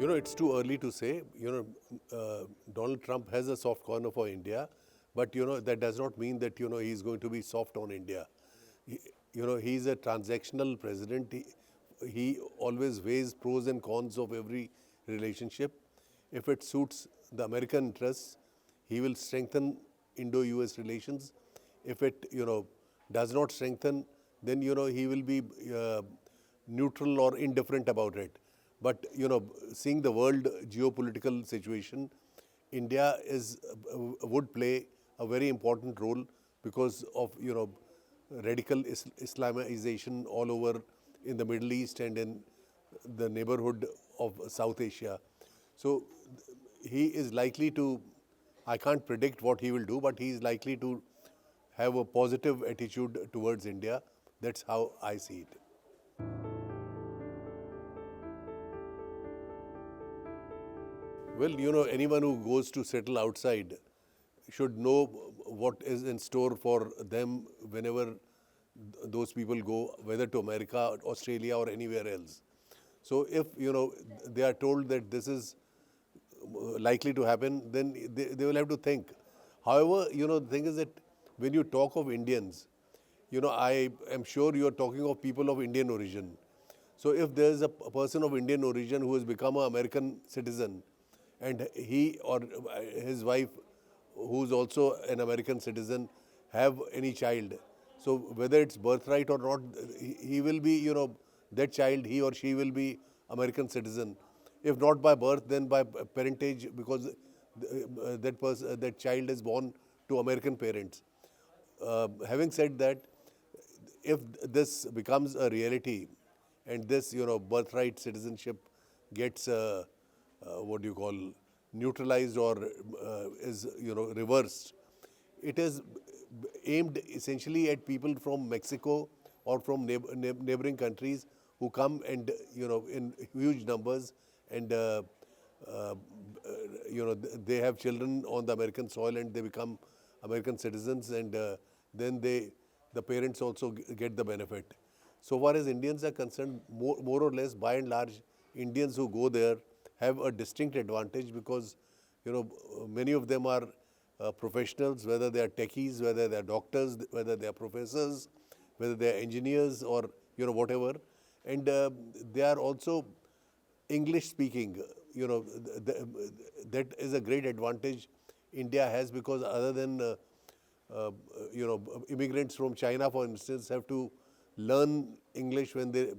It's too early to say. Donald Trump has a soft corner for India, but that does not mean that he's going to be soft on India. He's a transactional president. He always weighs pros and cons of every relationship. If it suits the American interests, he will strengthen Indo-US relations. If it does not strengthen, then he will be neutral or indifferent about it. But seeing the world geopolitical situation, India would play a very important role because of radical Islamization all over in the Middle East and in the neighborhood of South Asia. So he is likely to, I can't predict what he will do, but he is likely to have a positive attitude towards India. That's how I see it. Well, anyone who goes to settle outside should know what is in store for them whenever those people go, whether to America, Australia, or anywhere else. So if, they are told that this is likely to happen, then they will have to think. However, the thing is that when you talk of Indians, I am sure you are talking of people of Indian origin. So if there is a person of Indian origin who has become an American citizen, and he or his wife, who's also an American citizen, have any child, so whether it's birthright or not, he will be, that child, he or she will be American citizen. If not by birth, then by parentage, because that child is born to American parents. Having said that, if this becomes a reality, and this birthright citizenship gets what do you call neutralized or is reversed, it is aimed essentially at people from Mexico or from neighboring countries who come and in huge numbers, and uh, they have children on the American soil and they become American citizens, and then the parents also get the benefit. So far as Indians are concerned, more or less, by and large, Indians who go there have a distinct advantage because, many of them are professionals, whether they are techies, whether they are doctors, whether they are professors, whether they are engineers or, whatever. And they are also English speaking. That is a great advantage India has, because other than immigrants from China, for instance, have to learn English when they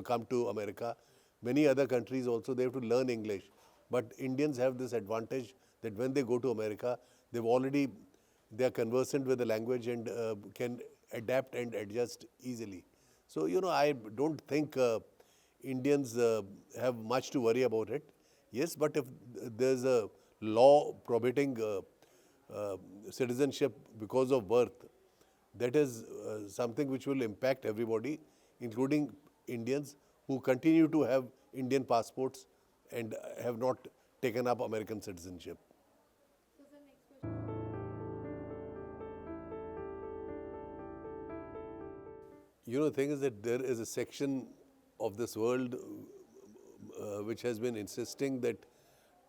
come to America. Many other countries also, they have to learn English. But Indians have this advantage that when they go to America, they are conversant with the language and can adapt and adjust easily. So I don't think Indians have much to worry about it. Yes, but if there's a law prohibiting citizenship because of birth, that is something which will impact everybody, including Indians who continue to have Indian passports and have not taken up American citizenship. The thing is that there is a section of this world which has been insisting that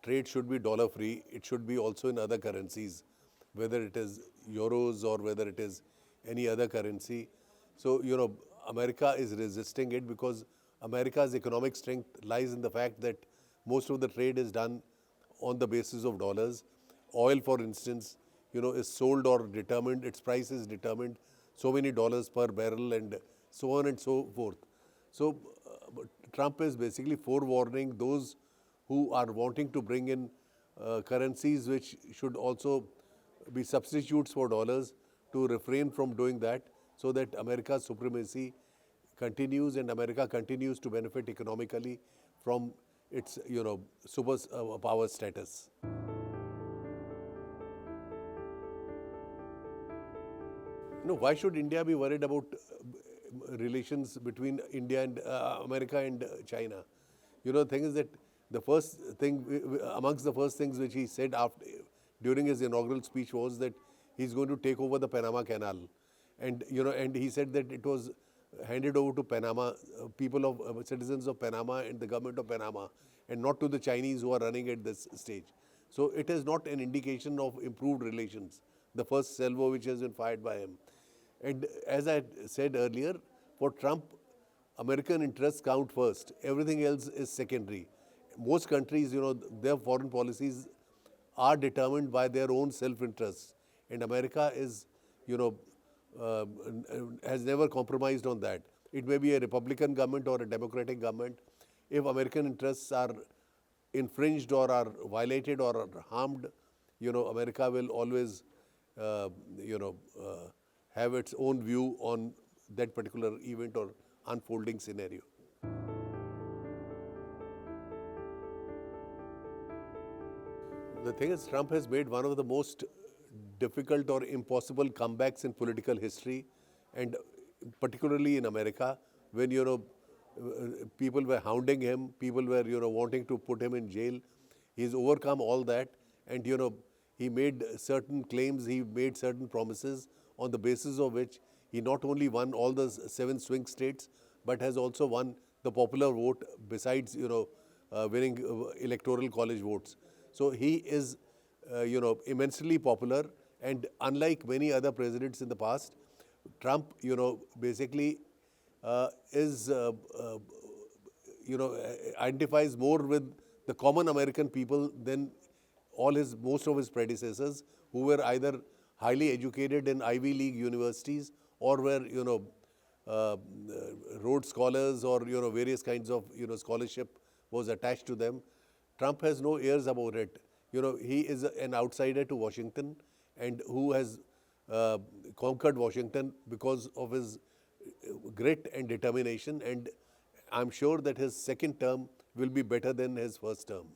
trade should be dollar free. It should be also in other currencies, whether it is euros or whether it is any other currency. So, America is resisting it because America's economic strength lies in the fact that most of the trade is done on the basis of dollars. Oil, for instance, is sold or determined, its price is determined so many dollars per barrel and so on and so forth. So Trump is basically forewarning those who are wanting to bring in currencies which should also be substitutes for dollars to refrain from doing that, so that America's supremacy continues and America continues to benefit economically from its super power status. Why should India be worried about relations between India and America and China? The thing is that the first thing, amongst the first things which he said during his inaugural speech was that he's going to take over the Panama Canal. And, and he said that it was handed over to Panama, people of citizens of Panama and the government of Panama, and not to the Chinese who are running at this stage. So it is not an indication of improved relations. The first salvo which has been fired by him, and as I said earlier, for Trump, American interests count first. Everything else is secondary. Most countries, their foreign policies are determined by their own self-interests, and America is, you know, uh, has never compromised on that. It may be a Republican government or a Democratic government. If American interests are infringed or are violated or are harmed, America will always, uh, you know, uh, have its own view on that particular event or unfolding scenario. The thing is, Trump has made one of the most difficult or impossible comebacks in political history, and particularly in America, when people were hounding him, people were wanting to put him in jail. He's overcome all that, and he made certain claims, he made certain promises on the basis of which he not only won all the seven swing states, but has also won the popular vote besides winning electoral college votes. So he is, immensely popular, and unlike many other presidents in the past, Trump, basically is, identifies more with the common American people than most of his predecessors, who were either highly educated in Ivy League universities or were, uh, Rhodes scholars, or various kinds of scholarship was attached to them. Trump has no airs about it. He is an outsider to Washington, and who has uh, conquered Washington because of his grit and determination. And I'm sure that his second term will be better than his first term.